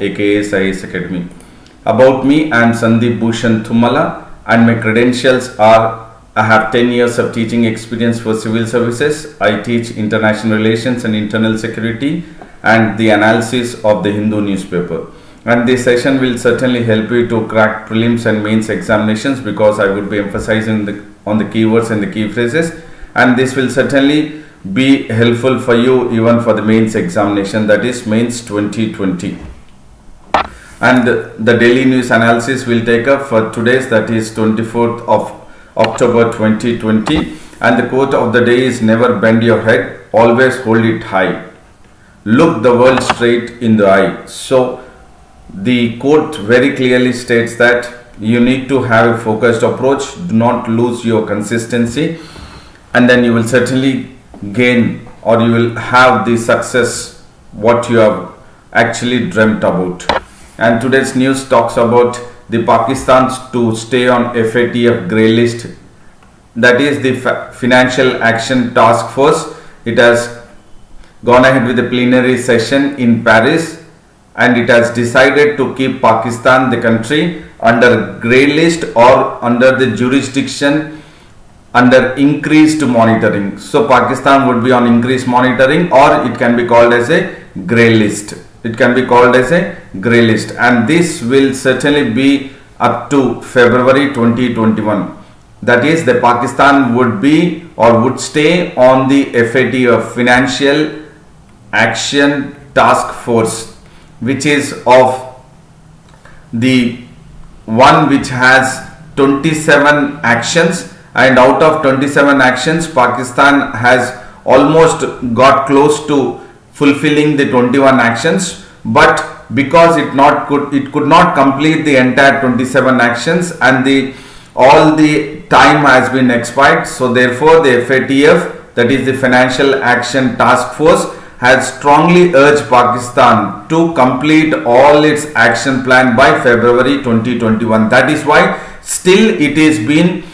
AKS IAS Academy. About me, I am Sandeep Bhushan and my credentials are I have 10 years of teaching experience for civil services. I teach international relations and internal security and the analysis of the Hindu newspaper. And this session will certainly help you to crack prelims and mains examinations because I would be emphasizing on the keywords and the key phrases, and this will certainly be helpful for you even for the mains examination, that is mains 2020. And the daily news analysis will take up for today's, that is 24th of October 2020, and the quote of the day is never bend your head, always hold it high. Look the world straight in the eye. So the quote very clearly states that you need to have a focused approach, do not lose your consistency, and then you will certainly gain or you will have the success what you have actually dreamt about. And today's news talks about the Pakistan to stay on FATF grey list, that is the Financial Action Task Force. It has gone ahead with the plenary session in Paris, and it has decided to keep Pakistan, the country, under grey list or under the jurisdiction under increased monitoring. So Pakistan would be on increased monitoring, or it can be called as a grey list. It can be called as a grey list, and this will certainly be up to February 2021. That is, the Pakistan would be or would stay on the FATF, Financial Action Task Force, which is of the one which has 27 actions, and out of 27 actions Pakistan has almost got close to fulfilling the 21 actions, but because it could not complete the entire 27 actions, and all the time has been expired, so therefore the FATF, that is the Financial Action Task Force, has strongly urged Pakistan to complete all its action plan by February 2021. That is why still it is been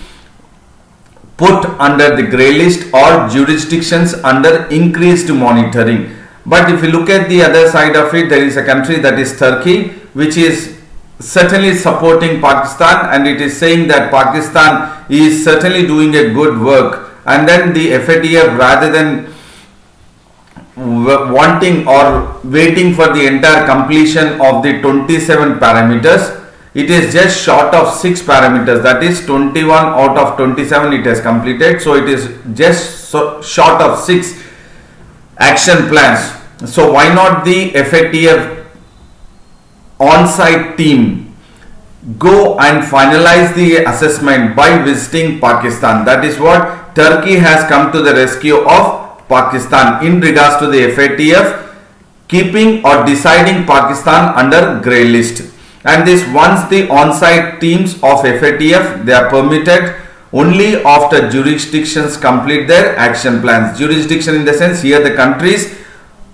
put under the grey list or jurisdictions under increased monitoring. But if you look at the other side of it, there is a country, that is Turkey, which is certainly supporting Pakistan, and it is saying that Pakistan is certainly doing a good work, and then the FATF, rather than wanting or waiting for the entire completion of the 27 parameters, it is just short of 6 parameters, that is 21 out of 27 it has completed, so it is just short of 6 action plans. So why not the FATF on-site team go and finalize the assessment by visiting Pakistan? That is what Turkey has come to the rescue of Pakistan in regards to the FATF keeping or deciding Pakistan under grey list. And this, once the on-site teams of FATF, they are permitted only after jurisdictions complete their action plans. Jurisdiction in the sense here the countries,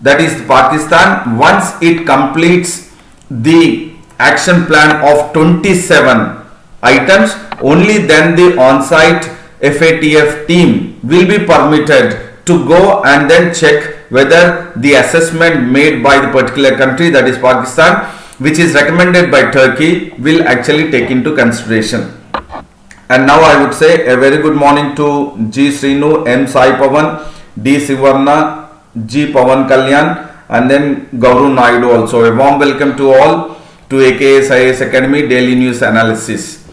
that is Pakistan, once it completes the action plan of 27 items, only then the on-site FATF team will be permitted to go and then check whether the assessment made by the particular country, that is Pakistan, which is recommended by Turkey, will actually take into consideration. And now I would say a very good morning to G. Srinu, M. Sai Pavan, D. Sivarna, G. Pavan Kalyan, and then Gauru Naidu also. A warm welcome to all to AKS IAS Academy Daily News Analysis.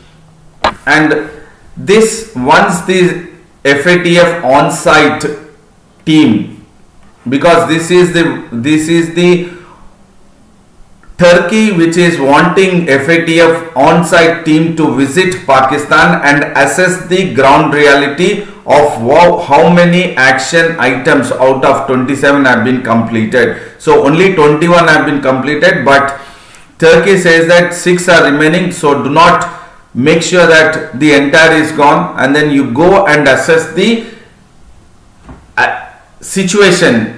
And this, once the FATF on-site team, because this is the Turkey which is wanting FATF on-site team to visit Pakistan and assess the ground reality of how many action items out of 27 have been completed. So only 21 have been completed, but Turkey says that 6 are remaining, so do not make sure that the entire is gone, and then you go and assess the situation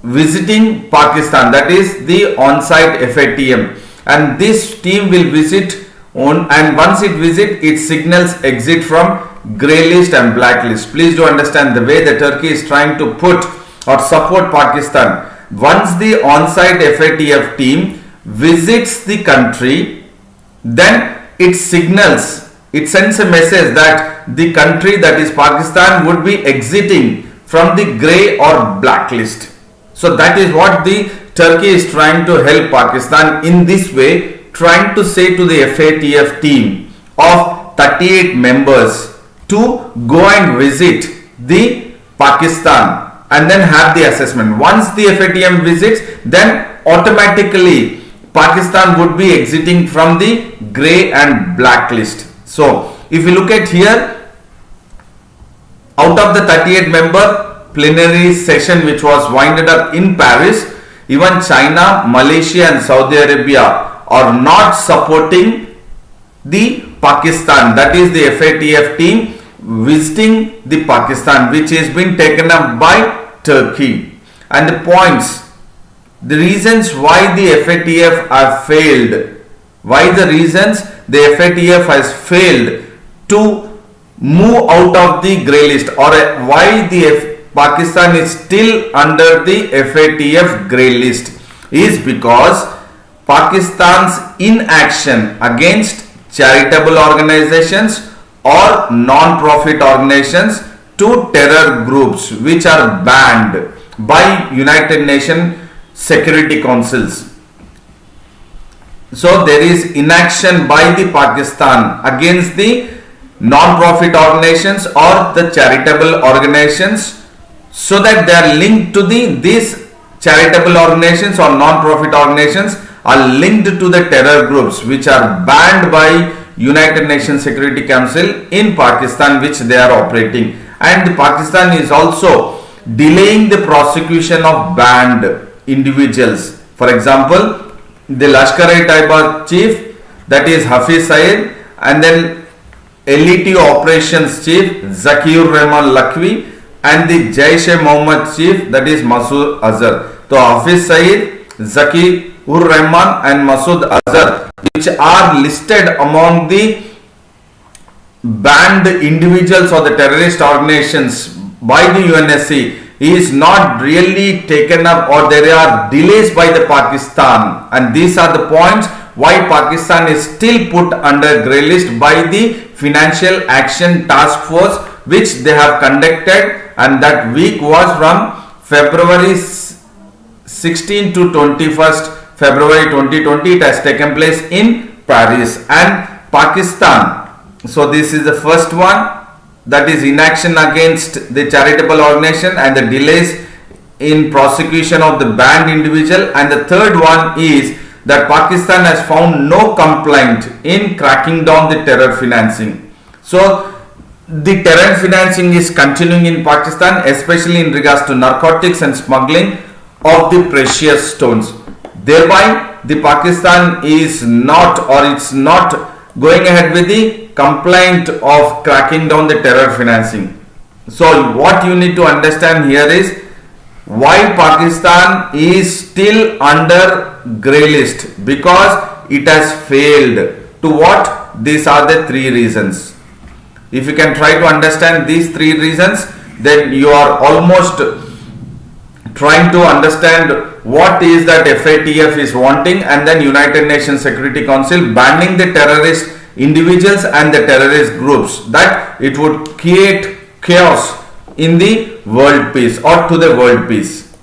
visiting Pakistan, that is the on-site FATM, and this team will visit and once it visits, it signals exit from grey list and blacklist. Please do understand the way the Turkey is trying to put or support Pakistan. Once the on-site FATF team visits the country, then it signals, it sends a message that the country, that is Pakistan, would be exiting from the grey or blacklist. So that is what the Turkey is trying to help Pakistan in this way, trying to say to the FATF team of 38 members to go and visit the Pakistan and then have the assessment. Once the FATF visits, then automatically Pakistan would be exiting from the grey and blacklist. So if you look at here, out of the 38 member plenary session which was winded up in Paris, even China, Malaysia and Saudi Arabia are not supporting the Pakistan, that is the FATF team visiting the Pakistan, which has been taken up by Turkey. And the points, the reasons why the FATF have failed, why the reasons the FATF has failed to move out of the grey list, or why the Pakistan is still under the FATF grey list, is because Pakistan's inaction against charitable organizations or non-profit organizations to terror groups which are banned by United Nations Security Councils. So there is inaction by the Pakistan against the non-profit organizations or the charitable organizations, so that they are linked to these charitable organizations or non-profit organizations are linked to the terror groups which are banned by United Nations Security Council in Pakistan, which they are operating. And Pakistan is also delaying the prosecution of banned individuals. For example, the Lashkar-e-Taiba chief, that is Hafiz Saeed, and then LET operations chief Zakir Rahman Lakhvi, and the Jaish-e-Mohammed chief, that is Masood Azhar. So Hafiz Saeed, Zakir Rahman and Masood Azhar, which are listed among the banned individuals or the terrorist organizations by the UNSC, is not really taken up, or there are delays by the Pakistan, and these are the points why Pakistan is still put under grey list by the Financial Action Task Force, which they have conducted, and that week was from February 16 to 21st February 2020. It has taken place in Paris. And Pakistan, so this is the first one, that is inaction against the charitable organization and the delays in prosecution of the banned individual. And the third one is that Pakistan has found no complaint in cracking down the terror financing. So the terror financing is continuing in Pakistan, especially in regards to narcotics and smuggling of the precious stones. Thereby the Pakistan is not, or it's not going ahead with the complaint of cracking down the terror financing. So what you need to understand here is why Pakistan is still under grey list, because it has failed to what? These are the three reasons. If you can try to understand these three reasons, then you are almost trying to understand what is that FATF is wanting, and then United Nations Security Council banning the terrorist individuals and the terrorist groups, that it would create chaos in the world peace or to the world peace.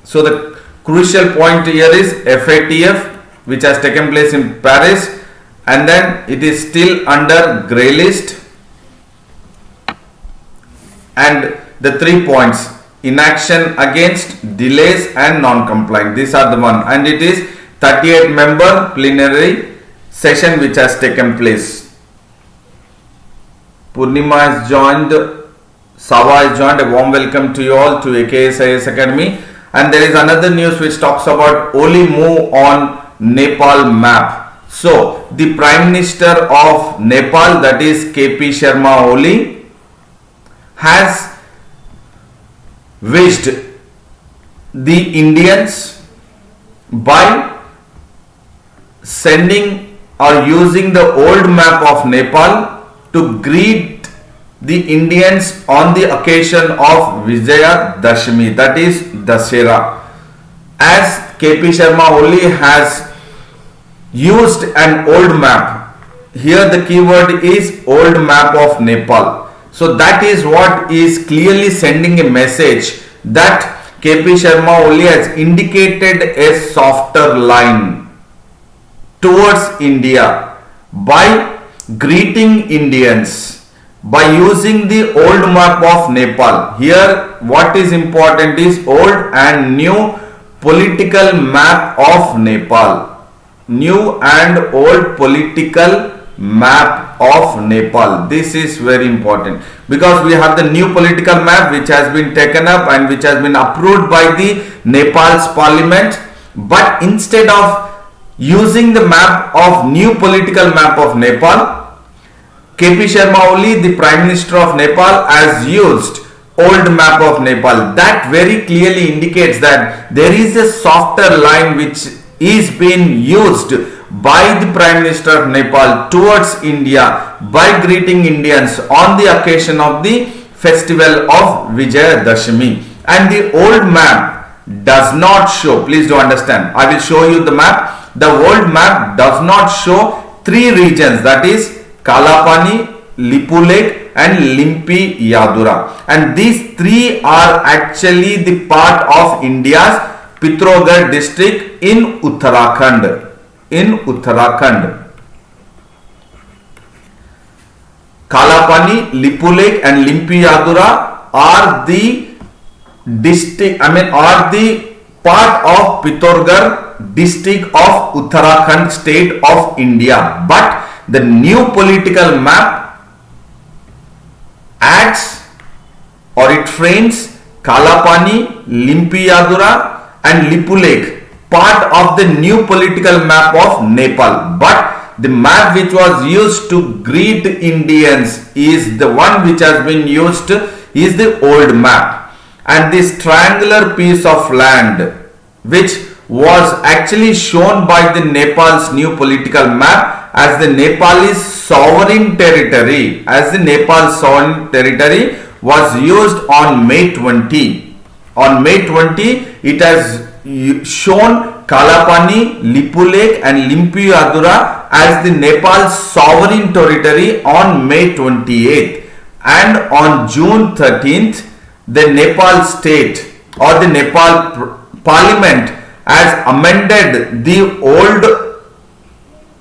So the crucial point here is FATF, which has taken place in Paris, and then it is still under grey list. And the 3 points: inaction against, delays and non-compliant. These are the one, and it is 38 member plenary session which has taken place. Purnima has joined, Sava has joined. A warm welcome to you all to AKS IAS Academy. And there is another news which talks about Oli move on Nepal map. So the Prime Minister of Nepal, that is KP Sharma Oli, has wished the Indians by sending or using the old map of Nepal to greet the Indians on the occasion of Vijaya Dashami, that is Dasera. As KP Sharma Oli has used an old map. Here the keyword is old map of Nepal. So that is what is clearly sending a message that KP Sharma Oli has indicated a softer line towards India by greeting Indians by using the old map of Nepal. Here what is important is old and new political map of Nepal. New and old political map of Nepal. This is very important because we have the new political map which has been taken up and which has been approved by the Nepal's parliament. But instead of using the map of new political map of Nepal, KP Sharma Oli, the Prime Minister of Nepal, has used old map of Nepal. That very clearly indicates that there is a softer line which is being used by the Prime Minister of Nepal towards India by greeting Indians on the occasion of the festival of Vijayadashami. And the old map does not show, please do understand, I will show you the map. The old map does not show three regions, that is Kalapani, Lipu Lake and Limpi Yadura. And these three are actually the part of India's Pithogarh district in Uttarakhand. Kalapani, Lipu Lake and Limpi Yadura are the district, are the part of Pithogarh district of Uttarakhand state of India. But the new political map adds or it frames Kalapani, Limpi Yadura and Lipu Lake part of the new political map of Nepal. But the map which was used to greet Indians is the one which has been used is the old map. And this triangular piece of land which was actually shown by the Nepal's new political map as the Nepalese sovereign territory, was used on May 20. On May 20, it has shown Kalapani, Lipu Lake and Limpi Yadura as the Nepal's sovereign territory on May 28th. And on June 13th, the Nepal state or the Nepal parliament has amended the old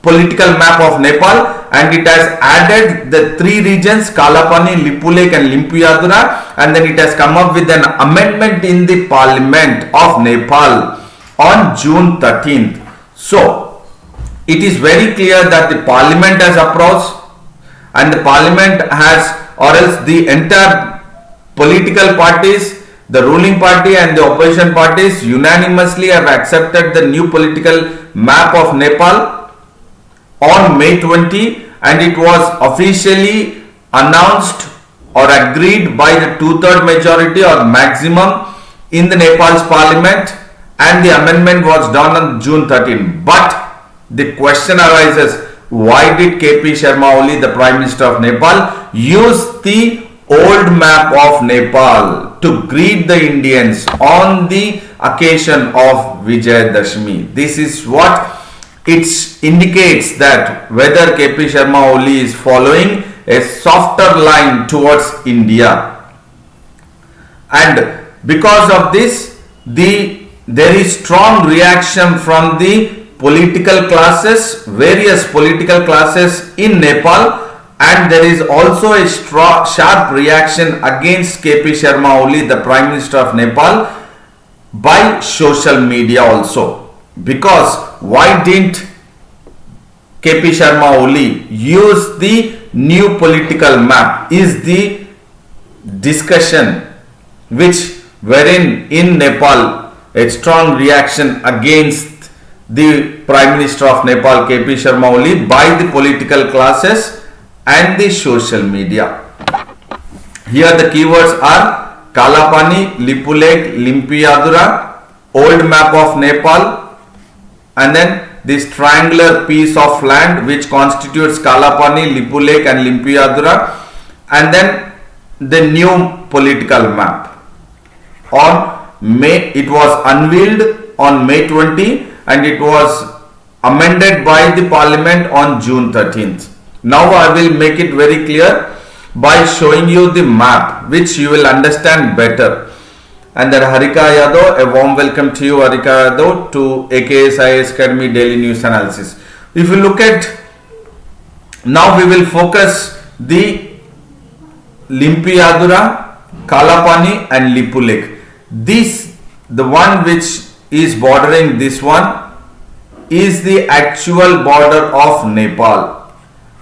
political map of Nepal and it has added the three regions Kalapani, Lipu Lake and Limpi Yadura, and then it has come up with an amendment in the parliament of Nepal on June 13th. So it is very clear that the parliament has approached and the parliament has, or else the entire political parties, the ruling party and the opposition parties unanimously have accepted the new political map of Nepal on May 20, and it was officially announced or agreed by the 2/3 majority or maximum in the Nepal's parliament, and the amendment was done on June 13. But the question arises, why did KP Sharma Oli, the Prime Minister of Nepal, use the old map of Nepal to greet the Indians on the occasion of Vijayadashami? This is what it indicates, that whether KP Sharma Oli is following a softer line towards India. And because of this, there is strong reaction from the political classes, various political classes in Nepal, and there is also a sharp reaction against KP Sharma Oli, the Prime Minister of Nepal, by social media also. Because why didn't KP Sharma Oli use the new political map is the discussion wherein in Nepal a strong reaction against the Prime Minister of Nepal KP Sharma Oli by the political classes and the social media. Here the keywords are Kalapani, Lipu Lake, Limpi Yadura, old map of Nepal, and then this triangular piece of land which constitutes Kalapani, Lipu Lake and Limpi Yadura, and then the new political map. On May, it was unveiled on May 20 and it was amended by the Parliament on June 13th. Now I will make it very clear by showing you the map, which you will understand better. And then Harika Yadav, a warm welcome to you, Harika Yadav, to AKS IAS Academy Daily News Analysis. If you look at, now we will focus the Limpiyadura, Kalapani and Lipulek. This, the one which is bordering this one, is the actual border of Nepal.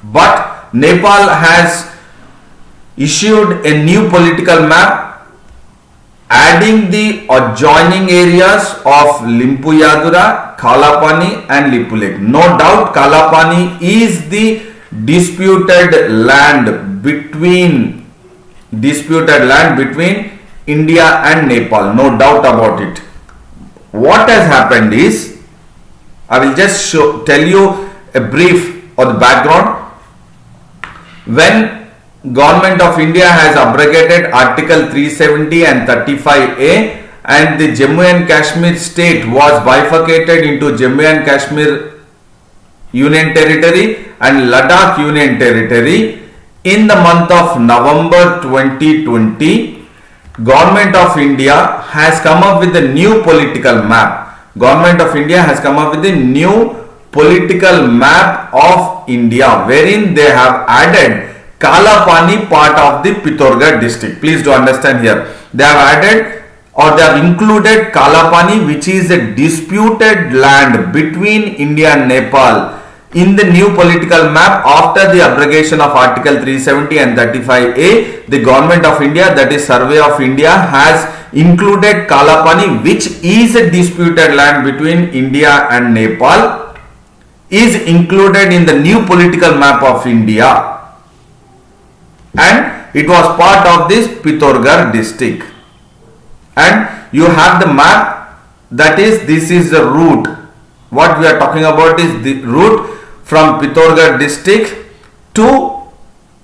But Nepal has issued a new political map adding the adjoining areas of Limpiyadura, Kalapani and Lipulek. No doubt Kalapani is the disputed land between India and Nepal. No doubt about it. What has happened is, I will just tell you a brief of the background. When Government of India has abrogated Article 370 and 35A, and the Jammu and Kashmir state was bifurcated into Jammu and Kashmir Union Territory and Ladakh Union Territory in the month of November 2020, Government of India has come up with a new political map. Government of India has come up with a new political map of India, wherein they have added Kalapani part of the Pithoragarh district. Please do understand here. They have added or they have included Kalapani, which is a disputed land between India and Nepal, in the new political map after the abrogation of Article 370 and 35A. The Government of India, that is Survey of India, has included Kalapani, which is a disputed land between India and Nepal, is included in the new political map of India, and it was part of this Pithoragarh district. And you have the map, that is, this is the route. What we are talking about is the route from Pithoragarh district to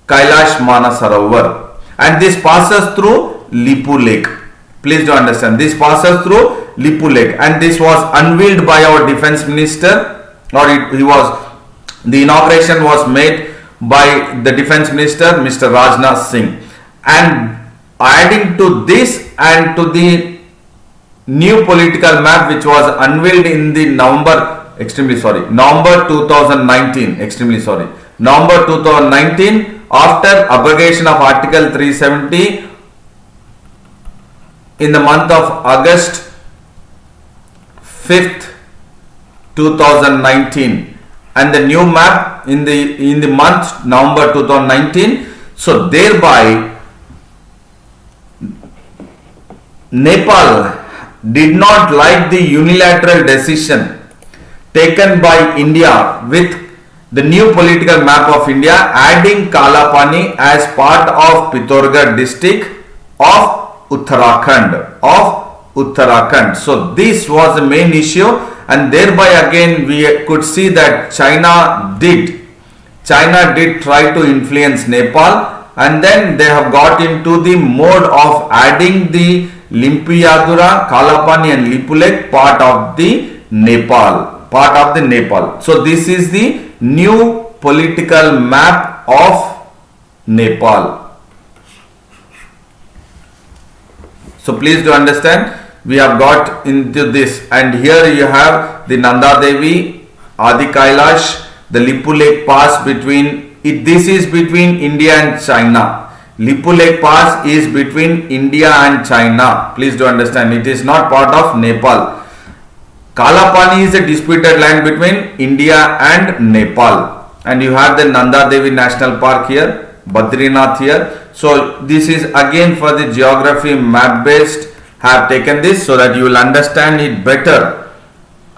Kailash Manasarovar, and this passes through Lipulek. Please do understand, this passes through Lipulek, and this was unveiled by our defense minister, or the inauguration was made by the defense minister, Mr. Rajnath Singh. And adding to this and to the new political map which was unveiled in the November 2019, November 2019, after abrogation of Article 370 in the month of August 5th, 2019, and the new map in the month November 2019. So thereby Nepal did not like the unilateral decision taken by India with the new political map of India, adding Kalapani as part of Pithoragarh district of Uttarakhand. So this was the main issue, and thereby again we could see that China did try to influence Nepal, and then they have got into the mode of adding the Limpiyadura, Kalapani and Lipulek part of the Nepal. So this is the new political map of Nepal. So please do understand, we have got into this, and here you have the Nanda Devi, Adi Kailash, the Lipulek pass between it. This is between India and China. Lipulek pass is between India and China. Please do understand, it is not part of Nepal. Kalapani is a disputed land between India and Nepal. And you have the Nanda Devi National Park here, Badrinath here. So this is again for the geography map based, have taken this so that you will understand it better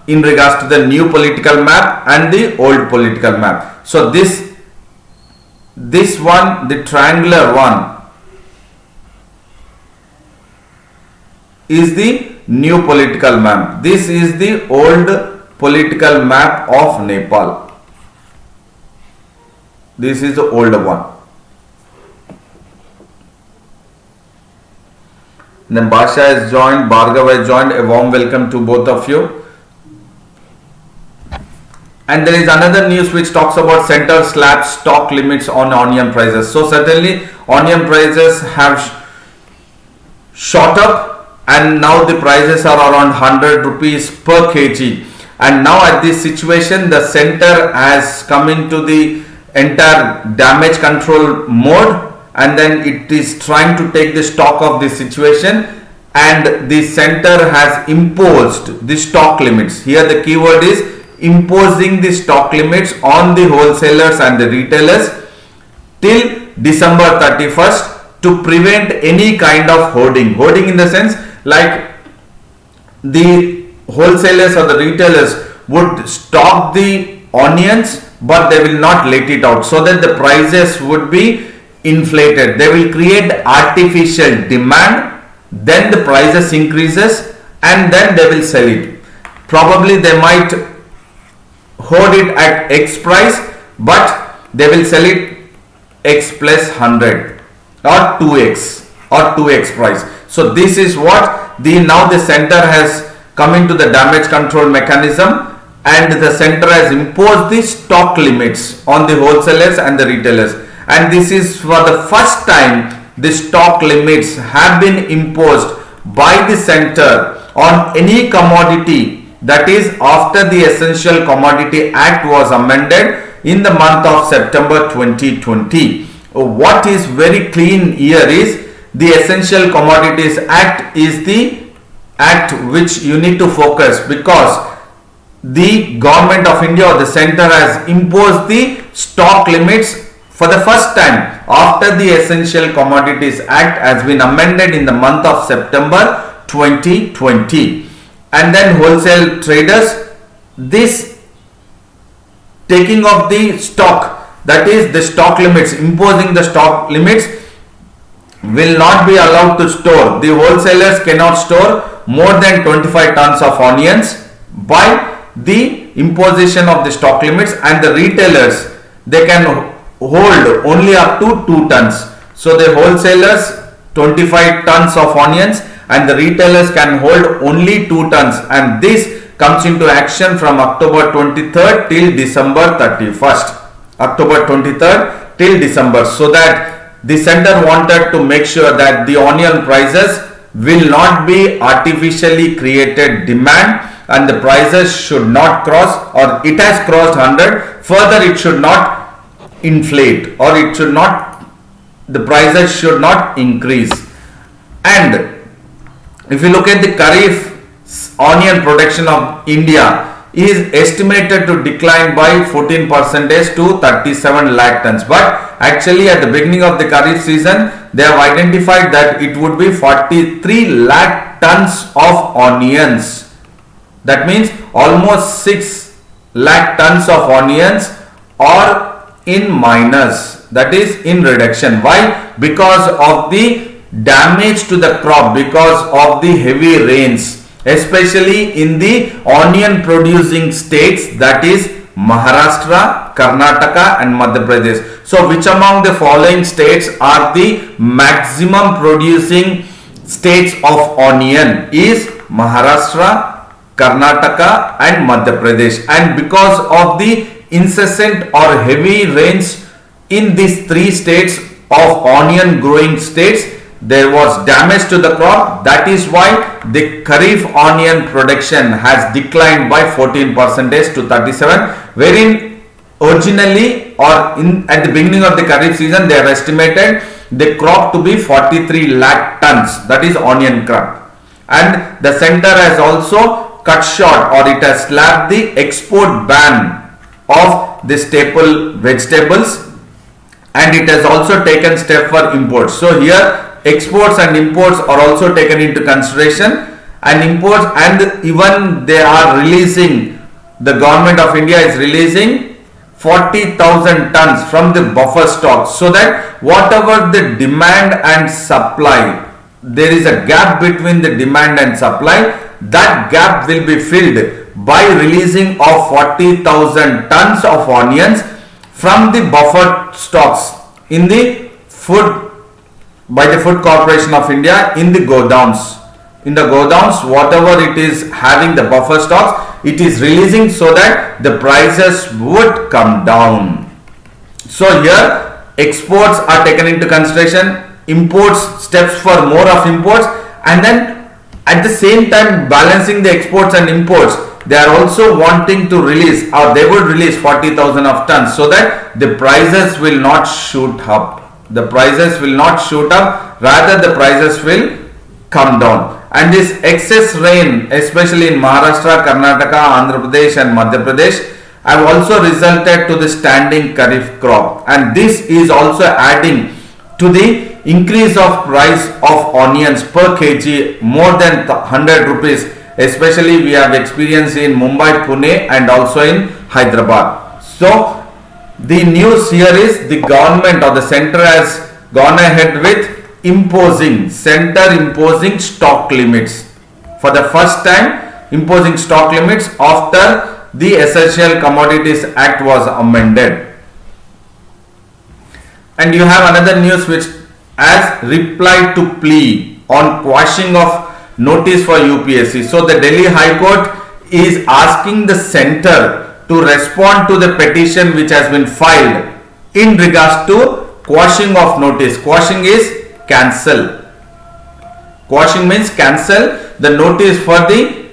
in regards to the new political map and the old political map. So this one, the triangular one, is the new political map. This is the old political map of Nepal. This is the older one. Then Basha has joined, Bhargav has joined. A warm welcome to both of you. And there is another news which talks about center slab stock limits on onion prices. So certainly onion prices have shot up, and now the prices are around 100 rupees per kg. And now at this situation, the center has come into the entire damage control mode, and then it is trying to take the stock of this situation, and the center has imposed the stock limits. Here the keyword is imposing the stock limits on the wholesalers and the retailers till December 31st to prevent any kind of hoarding. Hoarding in the sense like the wholesalers or the retailers would stock the onions, but they will not let it out, so that the prices would be inflated. They will create artificial demand, then the prices increases, and then they will sell it. Probably they might hoard it at X price, but they will sell it X plus 100 or 2X or 2X price. So this is what now the center has come into the damage control mechanism, and the center has imposed the stock limits on the wholesalers and the retailers. And this is for the first time the stock limits have been imposed by the center on any commodity, that is after the Essential Commodity Act was amended in the month of September 2020. What is very clean here is the Essential Commodities Act is the act which you need to focus, because the government of India or the center has imposed the stock limits for the first time after the Essential Commodities Act has been amended in the month of September 2020. And then wholesale traders, this taking of the stock, that is the stock limits, imposing the stock limits, will not be allowed to store. The wholesalers cannot store more than 25 tons of onions by the imposition of the stock limits, and the retailers, they can hold only up to 2 tons. So the wholesalers 25 tons of onions, and the retailers can hold only 2 tons, and this comes into action from October 23rd till December 31st. October 23rd till December, so that the center wanted to make sure that the onion prices will not be artificially created demand, and the prices should not cross, or it has crossed 100, further it should not inflate, or it should not, the prices should not increase. And if you look at the Kharif onion production of India is estimated to decline by 14% to 37 lakh tons, but actually at the beginning of the Kharif season they have identified that it would be 43 lakh tons of onions. That means almost 6 lakh tons of onions are in minus, that is in reduction. Why? Because of the damage to the crop, because of the heavy rains, especially in the onion producing states, that is Maharashtra, Karnataka and Madhya Pradesh. So which among the following states are the maximum producing states of onion? Is Maharashtra, Karnataka and Madhya Pradesh. And because of the incessant or heavy rains in these 3 states of onion growing states, there was damage to the crop. That is why the Kharif onion production has declined by 14% to 37, wherein originally or at the beginning of the Kharif season they have estimated the crop to be 43 lakh tons, that is onion crop. And the center has also cut short, or it has slapped the export ban of the staple vegetables, and it has also taken step for imports. So here exports and imports are also taken into consideration, and imports, and even they are releasing, the government of India is releasing 40,000 tons from the buffer stock, so that whatever the demand and supply, there is a gap between the demand and supply, that gap will be filled by releasing of 40,000 tons of onions from the buffer stocks in the food, by the Food Corporation of India, in the godowns, in the godowns, whatever it is having the buffer stocks, it is releasing so that the prices would come down. So here exports are taken into consideration, imports, steps for more of imports, and then at the same time balancing the exports and imports, they are also wanting to release, or they would release 40,000 of tons, so that the prices will not shoot up. The prices will not shoot up, rather the prices will come down. And this excess rain, especially in Maharashtra, Karnataka, Andhra Pradesh and Madhya Pradesh, have also resulted to the standing kharif crop, and this is also adding to the increase of price of onions per kg more than 100 rupees, especially we have experienced in Mumbai, Pune and also in Hyderabad. So the news here is the government or the center has gone ahead with imposing stock limits. For the first time, imposing stock limits after the Essential Commodities Act was amended. And you have another news which has reply to plea on quashing of notice for UPSC. So the Delhi High Court is asking the center to respond to the petition which has been filed in regards to quashing of notice. Quashing is cancel. Quashing means cancel the notice for the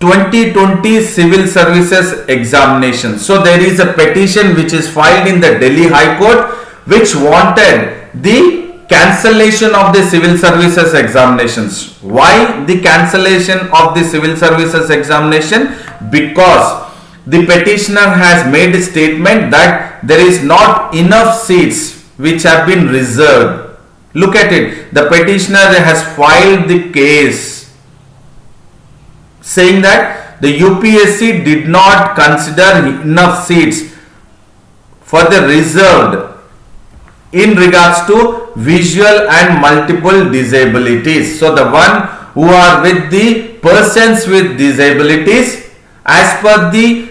2020 Civil Services Examination. So there is a petition which is filed in the Delhi High Court which wanted the cancellation of the civil services examinations. Why the cancellation of the civil services examination? Because the petitioner has made a statement that there is not enough seats which have been reserved. Look at it. The petitioner has filed the case saying that the UPSC did not consider enough seats for the reserved in regards to visual and multiple disabilities. So the one who are with the persons with disabilities, as per the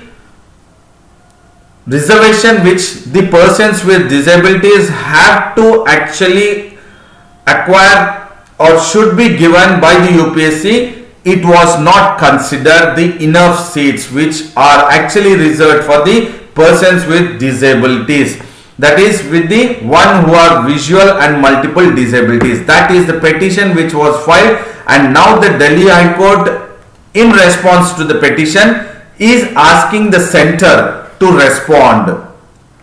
reservation which the persons with disabilities have to actually acquire or should be given by the UPSC, it was not considered the enough seats which are actually reserved for the persons with disabilities. That is with the one who are visual and multiple disabilities. That is the petition which was filed, and now the Delhi High Court in response to the petition is asking the center to respond.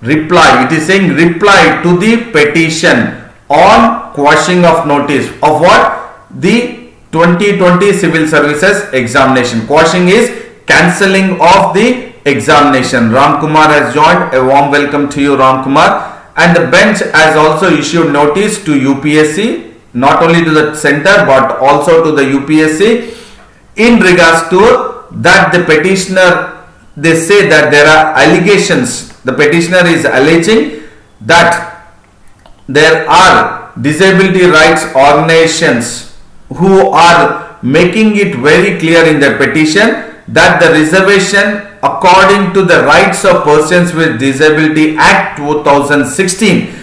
Reply. It is saying reply to the petition on quashing of notice of what? The 2020 Civil Services Examination. Quashing is cancelling of the examination. Ram Kumar has joined. A warm welcome to you, Ram Kumar. And the bench has also issued notice to UPSC, not only to the center but also to the UPSC in regards to that the petitioner, they say that there are allegations. The petitioner is alleging that there are disability rights organizations who are making it very clear in their petition that the reservation according to the Rights of Persons with Disability Act 2016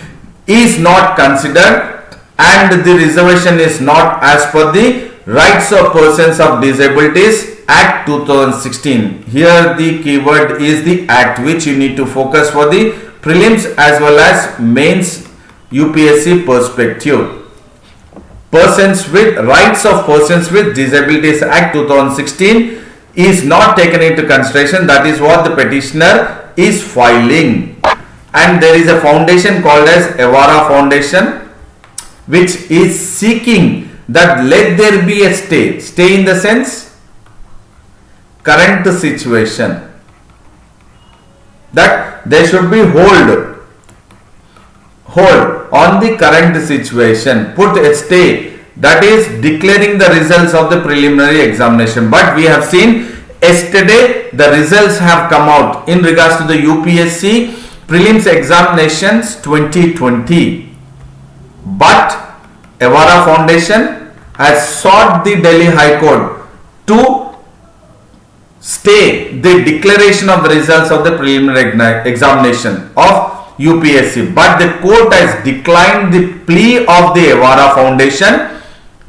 is not considered, and the reservation is not as per the Rights of Persons of Disabilities Act 2016. Here the keyword is the act, which you need to focus for the prelims as well as mains UPSC perspective. Persons with Rights of Persons with Disabilities Act 2016 is not taken into consideration. That is what the petitioner is filing. And there is a foundation called as Evara Foundation which is seeking that let there be a stay. Stay in the sense current situation, that there should be hold on the current situation. Put a stay, that is declaring the results of the preliminary examination. But we have seen yesterday the results have come out in regards to the UPSC prelims examinations 2020. But Evara Foundation has sought the Delhi High Court to stay the declaration of the results of the preliminary examination of UPSC. But the court has declined the plea of the Evara Foundation,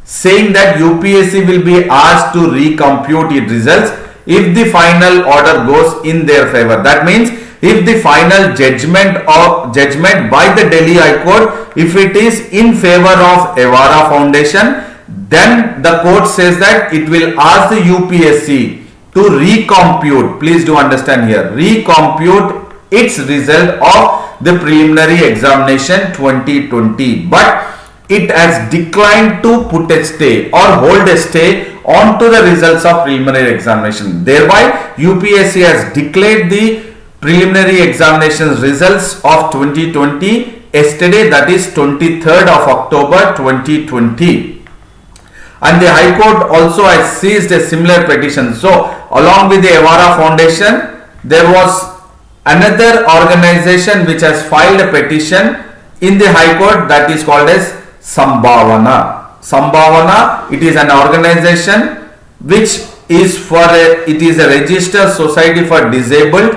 saying that UPSC will be asked to recompute its results if the final order goes in their favor. That means if the final judgment by the Delhi High Court, if it is in favor of Evara Foundation, then the court says that it will ask the UPSC to recompute, please do understand here, recompute its result of the preliminary examination 2020, but it has declined to put a stay or hold a stay onto the results of preliminary examination. Thereby, UPSC has declared the preliminary examinations results of 2020 yesterday, that is 23rd of October 2020. And the High Court also has seized a similar petition. So, along with the Evara Foundation, there was another organization which has filed a petition in the High Court, that is called as Sambhavana. Sambhavana, it is an organization which is it is a registered society for disabled,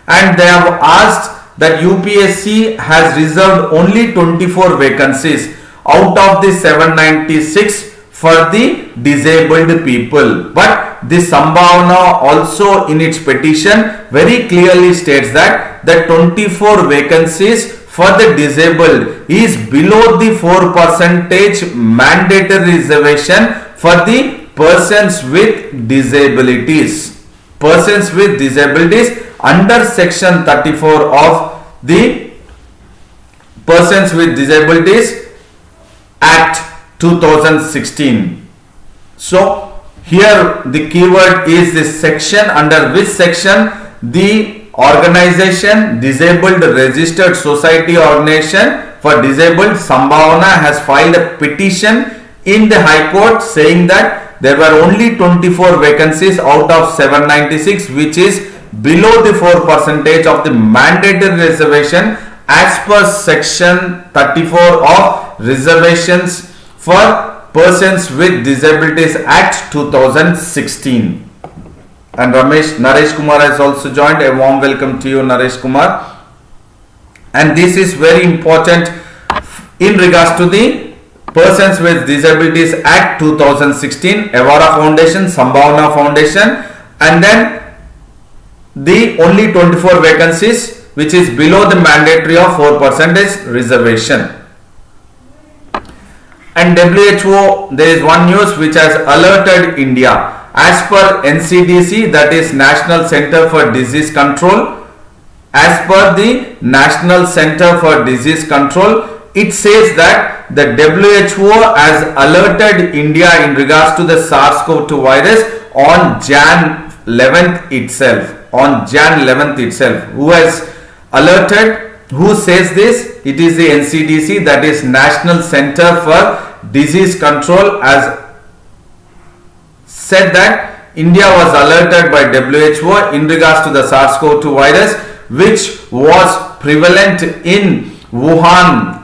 and they have asked that UPSC has reserved only 24 vacancies out of the 796 for the disabled people. But the Sambhavana also in its petition very clearly states that the 24 vacancies for the disabled is below the 4% mandatory reservation for the persons with disabilities. Persons with disabilities under section 34 of the Persons with Disabilities Act 2016. So here the keyword is this section, under which section the organization Disabled Registered Society Organization for Disabled Sambhavana has filed a petition in the High Court saying that there were only 24 vacancies out of 796, which is below the 4% of the mandatory reservation as per section 34 of Reservations for Persons with Disabilities Act 2016. And Naresh Kumar has also joined. A warm welcome to you, Naresh Kumar. And this is very important in regards to the Persons with Disabilities Act 2016, Evara Foundation, Sambhavana Foundation, and then the only 24 vacancies which is below the mandatory of 4% reservation. And WHO, there is one news which has alerted India. As per NCDC, that is National Center for Disease Control, as per the National Center for Disease Control, it says that the WHO has alerted India in regards to the SARS-CoV-2 virus on Jan 11th itself. On Jan 11th itself. Who has alerted? Who says this? It is the NCDC, that is National Center for Disease Control, has said that India was alerted by WHO in regards to the SARS-CoV-2 virus, which was prevalent in Wuhan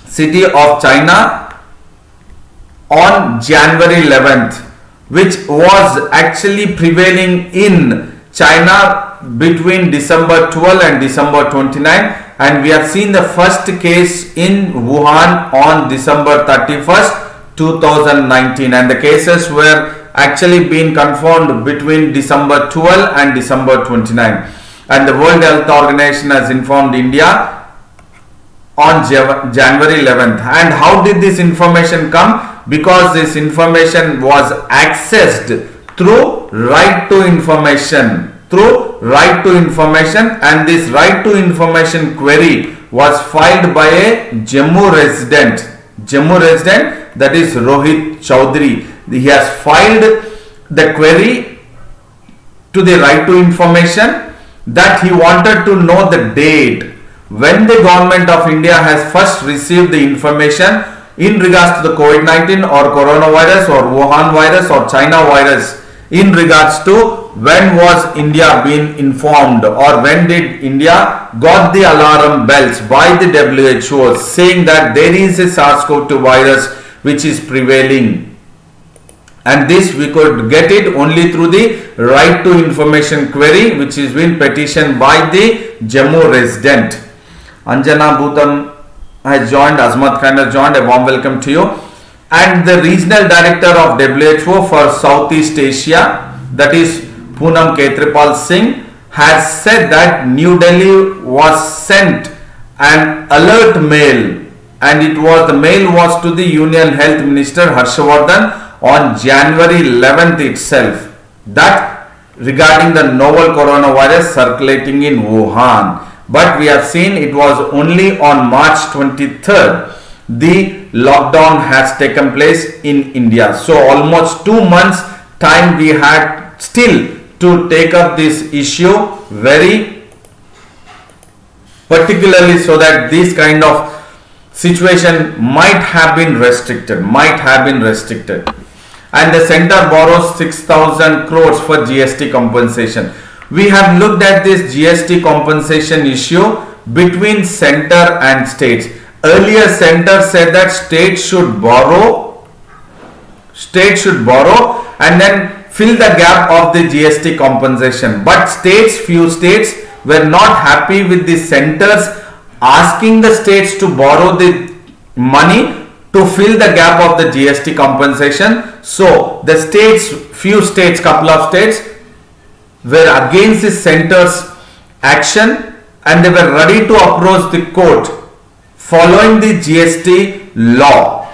city of China on January 11th, which was actually prevailing in China between December 12 and December 29, and we have seen the first case in Wuhan on December 31st, 2019, and the cases were actually being confirmed between December 12 and December 29, and the World Health Organization has informed India on January 11th. And how did this information come? Because this information was accessed through right to information, and this right to information query was filed by a Jammu resident, that is Rohit Chaudhary. He has filed the query to the right to information that he wanted to know the date when the government of India has first received the information in regards to the COVID-19 or coronavirus or Wuhan virus or China virus, in regards to when was India being informed, or when did India got the alarm bells by the WHO saying that there is a SARS-CoV-2 virus which is prevailing. And this we could get it only through the right to information query, which is been petitioned by the Jammu resident. Anjana Bhutam has joined, Azmat Khan has joined. A warm welcome to you. and the regional director of WHO for Southeast Asia, that is Poonam Ketripal Singh, has said that New Delhi was sent an alert mail, and the mail was to the Union Health Minister Harshavardhan on January 11th itself, that regarding the novel coronavirus circulating in Wuhan. But we have seen it was only on March 23rd the lockdown has taken place in India. So almost 2 months time we had still to take up this issue very particularly, so that this kind of situation might have been restricted. And the center borrows 6,000 crores for GST compensation. We have looked at this GST compensation issue between center and states. Earlier center said that states should borrow and then fill the gap of the GST compensation. But few states were not happy with the centers asking the states to borrow the money to fill the gap of the GST compensation. So the couple of states were against the center's action, and they were ready to approach the court following the GST law.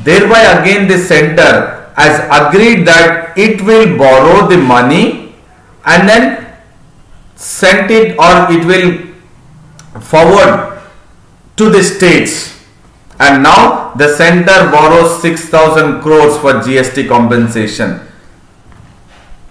Thereby again the center has agreed that it will borrow the money and then send it, or it will forward to the states. And now the center borrows 6,000 crores for GST compensation.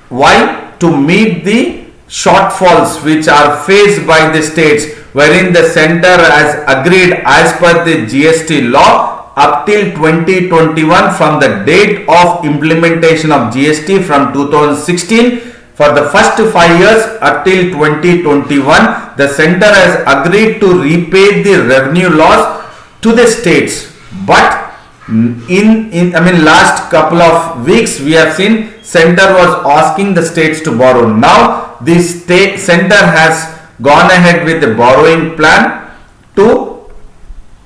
Why? To meet the shortfalls which are faced by the states, wherein the center has agreed as per the GST law up till 2021, from the date of implementation of GST from 2016, for the first 5 years up till 2021, the center has agreed to repay the revenue loss to the states. But in last couple of weeks we have seen center was asking the states to borrow. Now the state center has gone ahead with the borrowing plan to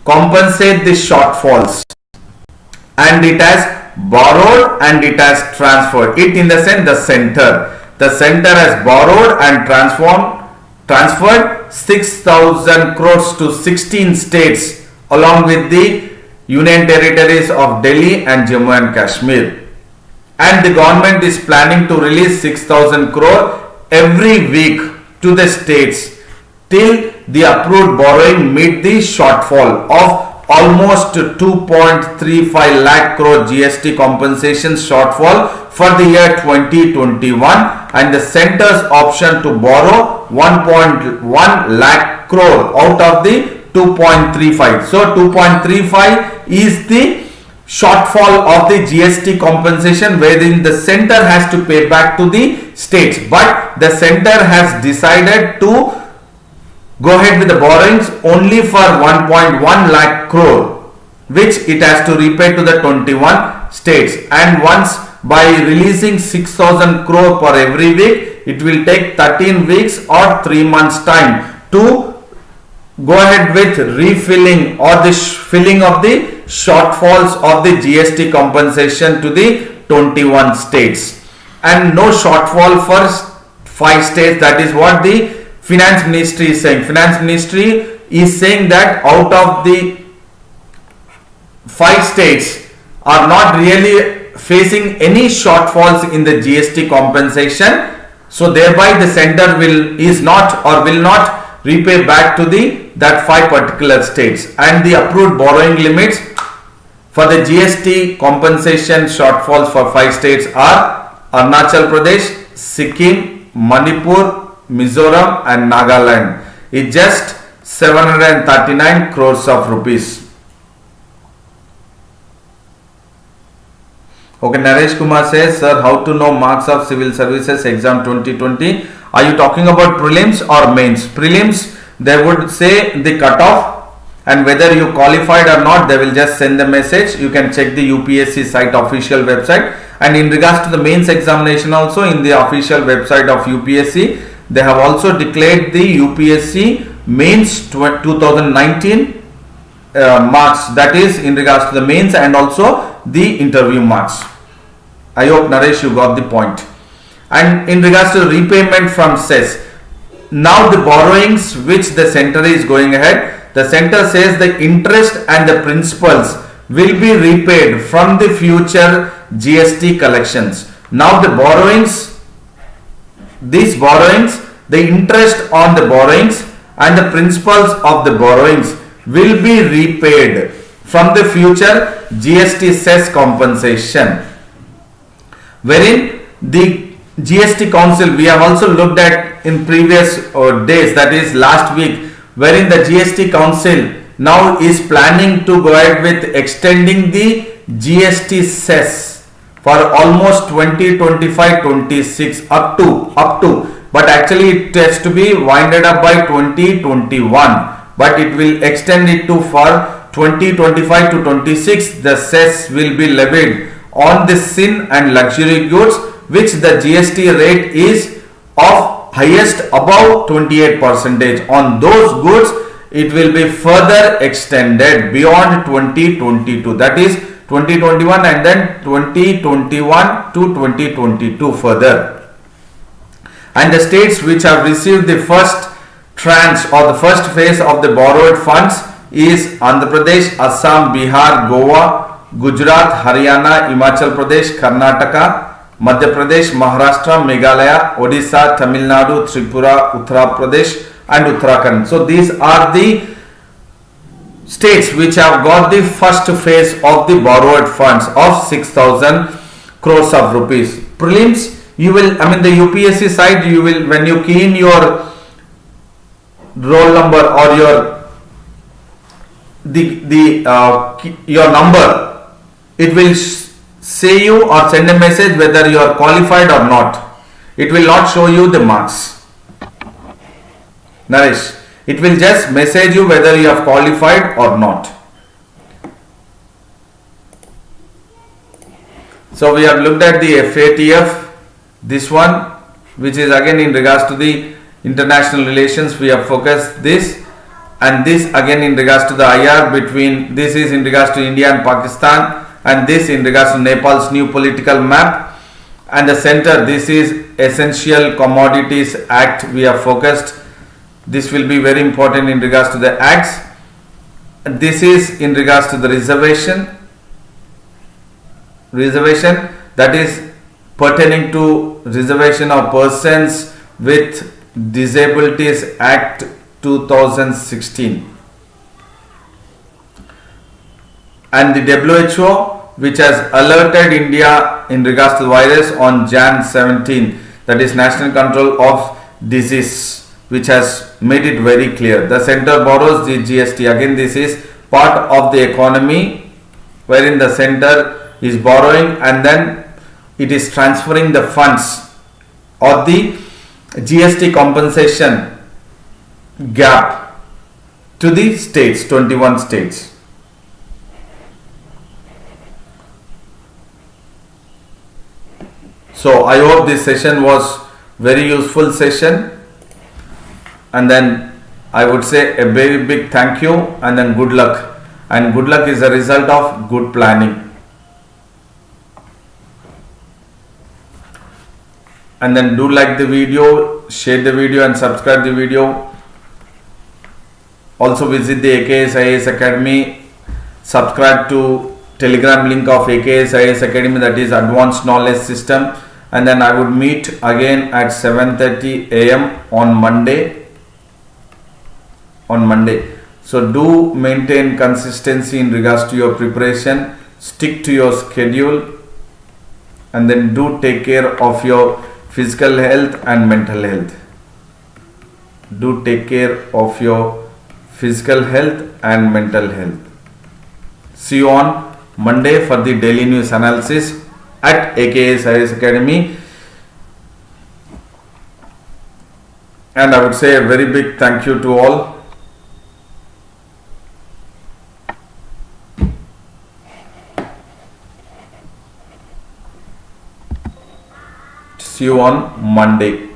compensate the shortfalls, and it has borrowed and it has transferred it, in the sense the center has borrowed and transferred 6,000 crores to 16 states along with the Union Territories of Delhi and Jammu and Kashmir. And the government is planning to release 6,000 crore every week to the states till the approved borrowing meet the shortfall of almost 2.35 lakh crore GST compensation shortfall for the year 2021, and the center's option to borrow 1.1 lakh crore out of the 2.35. So 2.35 is the shortfall of the GST compensation, wherein the center has to pay back to the states. But the center has decided to go ahead with the borrowings only for 1.1 lakh crore, which it has to repay to the 21 states. And once by releasing 6,000 crore per every week, it will take 13 weeks or 3 months time to go ahead with refilling or the filling of the shortfalls of the GST compensation to the 21 states, and no shortfall for 5 states. That is what the Finance Ministry is saying. Finance Ministry is saying that out of the 5 states are not really facing any shortfalls in the GST compensation, so thereby the center will not repay back to that 5 particular states. And the approved borrowing limits for the GST compensation shortfalls for 5 states are Arunachal Pradesh, Sikkim, Manipur, Mizoram and Nagaland. It's just 739 crores of rupees. Okay, Naresh Kumar says, sir, how to know marks of Civil Services Exam 2020? Are you talking about prelims or mains? Prelims, they would say the cutoff, and whether you qualified or not, they will just send the message. You can check the UPSC site official website. And in regards to the mains examination also, in the official website of UPSC, they have also declared the UPSC mains 2019 marks, that is in regards to the mains and also the interview marks. I hope Naresh you got the point. And in regards to repayment from cess, now the borrowings which the center is going ahead, the center says the interest and the principals will be repaid from the future GST collections. Now the borrowings, these borrowings, the interest on the borrowings and the principals of the borrowings will be repaid from the future GST cess compensation, wherein the GST Council, we have also looked at in previous days, that is last week, wherein the GST Council now is planning to go ahead with extending the GST cess for almost 2025-26 up to, but actually it has to be winded up by 2021, but it will extend it to for 2025 to 26. The cess will be levied on the sin and luxury goods, which the GST rate is of highest above 28%. On those goods, it will be further extended beyond 2022, that is 2021 and then 2021 to 2022 further. And the states which have received the first tranche or the first phase of the borrowed funds is Andhra Pradesh, Assam, Bihar, Goa, Gujarat, Haryana, Himachal Pradesh, Karnataka, Madhya Pradesh, Maharashtra, Meghalaya, Odisha, Tamil Nadu, Tripura, Uttar Pradesh and Uttarakhand. So these are the states which have got the first phase of the borrowed funds of 6,000 crores of rupees. Prelims, you will, the UPSC side, you will, when you key in your roll number or your number, it will say you or send a message whether you are qualified or not. It will not show you the marks. Naresh, it will just message you whether you have qualified or not. So we have looked at the FATF, this one, which is again in regards to the international relations. We have focused this, and this again in regards to the IR between, this is in regards to India and Pakistan, and this in regards to Nepal's new political map. And the center, this is Essential Commodities Act, we have focused. This will be very important in regards to the acts. This is in regards to the reservation that is pertaining to reservation of persons with disabilities Act 2016, and the WHO, which has alerted India in regards to the virus on Jan 17, that is National Control of Disease, which has made it very clear. The center borrows the GST. Again, this is part of the economy wherein the center is borrowing and then it is transferring the funds or the GST compensation gap to the states, 21 states. So I hope this session was very useful session, and then I would say a very big thank you and then good luck, and good luck is a result of good planning. And then do like the video, share the video and subscribe the video. Also visit the AKS IAS Academy, subscribe to Telegram link of AKS IAS Academy, that is Advanced Knowledge System. And then I would meet again at 7:30 AM on Monday. So do maintain consistency in regards to your preparation, stick to your schedule, and then do take care of your physical health and mental health. Do take care of your physical health and mental health. See you on Monday for the daily news analysis at AKS IAS Academy. And I would say a very big thank you to all. See you on Monday.